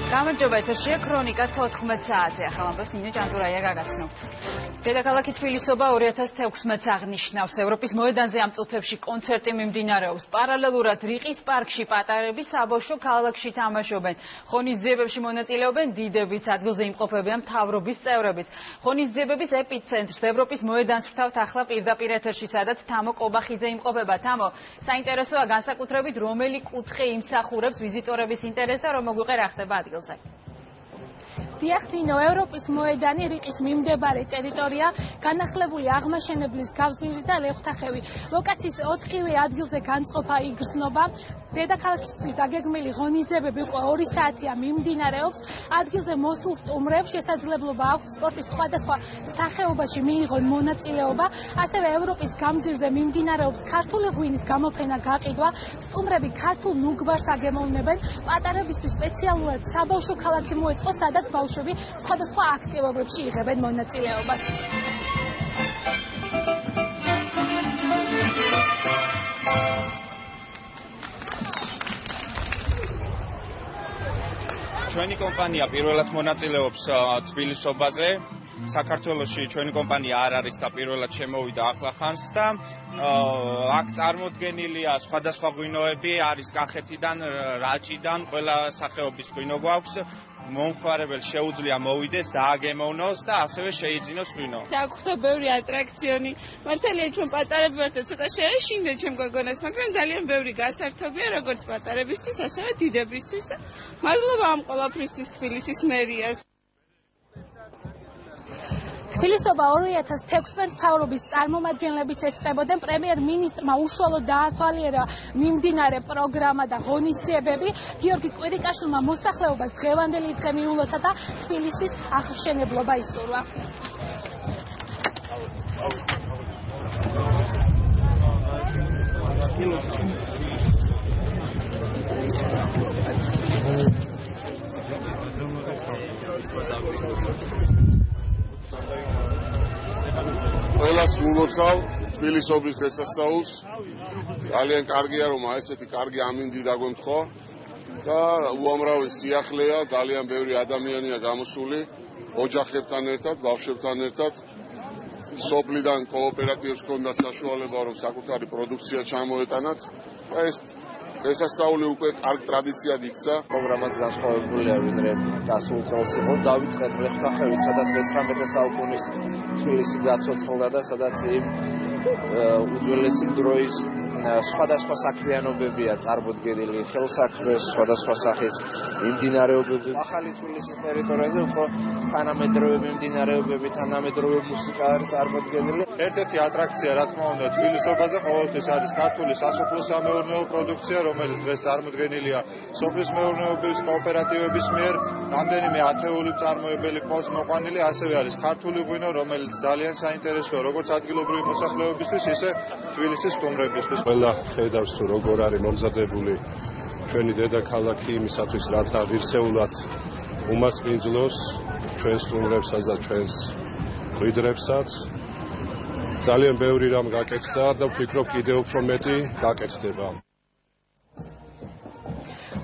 გამარჯობა, ეთერშია ქრონიკა 14 საათზე. ახალ ამბებს ნინო ჭანტურაია გაგაცნობთ. დედაქალაქი თბილისობა 2016-ს აღნიშნავს. ევროპის მოედანზე ამ წუთებში კონცერტი მიმდინარეობს. პარალელურად რიყის პარკში პატარები საბავშვო ქალაქში თამაშობენ. ღონისძიებებში მონაწილეობენ დიდებიც, ადგილზე იმყოფებიან მთავრობის წევრებიც. ღონისძიებების ეპიცენტრს ევროპის მოედანს ვრთავთ ახლა პირდაპირ ეთერში, სადაც თამო კობახიძე იმყოფება. თამო, საინტერესოა განსაკუთრებით რომელი კუთხე იმსახურებს ვიზიტორების ინტერესს და რომ მოგვიყე რა ხდება ადგილზე. დიახდინო, ევროპის მოედანი რიყის მიმდებარე ტერიტორია, განახლებული აღმაშენებლის გავზირი და ლეხვთახევი. ლოკაციის 4-ვე ადგილზე განწყობა იგრძნობა. დედაქალაქისთვის დაგეგმილი ღონისძიებები უკვე 2 საათია მიმდინარეობს. ადგილზე მოსულ სტუმრებს შესაძლებლობა აქვთ სპორტის სხვადასხვა სახეობაში მიიღონ მონაწილეობა. ასევე ევროპის გამზირზე მიმდინარეობს ქართული ღვინის გამოფენა გაყიდვა. სტუმრები ქართულ ნუგბარს აგემოვნებენ. პატარებისთვის სპეციალურად საბავშვო ქალაქი მოეწყო, სადაც ბავშვები სხვადასხვა აქტივობებში იღებენ მონაწილეობას. ჩვენი კომპანია პირველად მონაწილეობს თბილისობაზე. საქართველოში ჩვენი კომპანია არ არის და პირველად შემოვიდა ახლახანს და აქ წარმოდგენილია სხვადასხვა ღვინოები, არის კახეთიდან, რაჭიდან, ყველა სახეობის ღვინო გვაქვს. მომხმარებელს შეუძლია მოვიდეს, დააგემოვნოს და ასევე შეიძინოს ღვინო. დაგვხვდა ბევრი ატრაქციონი. მართალია ჩვენ პატარები ვართ და ცოტა შეეშინდა ჩემ გოგონას, მაგრამ ძალიან ბევრი გასართობია როგორც პატარებისთვის, ასევე დიდებისთვის და მადლობა ამ ყველაფრისთვის თბილისის მერიას. თბილისობა 2016 მთავრობის წარმომადგენლებიც ესწრებოდნენ. პრემიერ-მინისტრმა უშუალოდ დაათვალიერა მიმდინარე პროგრამა და ღონისძიებები. გიორგი კვირიკაშვილმა მოსახლეობას დღევანდელი დღე მიულოცა და თბილისის აღშენებლობა ისურვა. ყველას ვულოცავ თბილისობის დღესასწაულს. ძალიან კარგია რომ ესეთი კარგი ამინდი დაგვემთხვა და უამრავი სიახლეა, ძალიან ბევრი ადამიანია გამოსული ოჯახებთან ერთად, ბავშვებთან ერთად. სოფლიდან კოოპერატივებს ჰქონდათ საშუალება რომ საკუთარი პროდუქცია ჩამოეტანათ და ეს დღესასწაული უკვე კარგ ტრადიციად იქცა. პროგრამაც განსხვავებულია ვიდრე გასულ წელს იყო. დავიწყეთ ლეხვთახევით, სადაც 19 საუკუნის თბილისი გაცოცხლდა და სადაც იმ უძველესი დროის სხვადასხვა საქმიანობებია წარმოდგენილი, ხელსაქმე, სხვადასხვა სახის მიმდინარეობები. ახალი თბილისის ტერიტორიაზე უფრო თანამედროვე მიმდინარეობები, თანამედროვე მუსიკა არის წარმოდგენილი. ერთ-ერთი ატრაქცია, რა თქმა უნდა, თბილისობაზე ყოველთვის არის ქართული სასოფლო-სამეურნეო პროდუქცია, რომელიც დღეს წარმოდგენილია სოფლის მეურნეობის კოოპერატივების მიერ. რამდენიმე ათეული მწარმოებელი ყავს მოყვანილი, ასევე არის ქართული ღვინო, რომელიც ძალიან საინტერესოა როგორც ადგილობრივი მოსახლეობისთვის, ისე თბილისის სტუმრებისთვის. ყველა ხედავს თუ როგორ არის მომზადებული ჩვენი დედაქალაქი იმისათვის, რათა ღირსეულად უმასპინძლოს ჩვენს სტუმრებსაც და ჩვენს მკვიდრებსაც. ძალიან ბევრი რამ გაკეთდა და ვფიქრობ კიდევ უფრო მეტი გაკეთდება.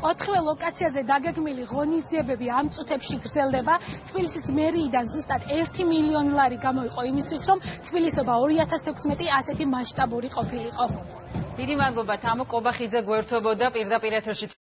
4-ვე ლოკაციაზე დაგეგმილი ღონისძიებები ამ წუთებში გრძელდება. თბილისის მერიიდან ზუსტად 1 მილიონი ლარი გამოიყო იმისთვის, რომ თბილისობა 2016 ასეთი მასშტაბური ყოფილიყო. დიდი მადლობა, თამო კობახიძე გვერდთობოდა პირდაპირ ეთერში.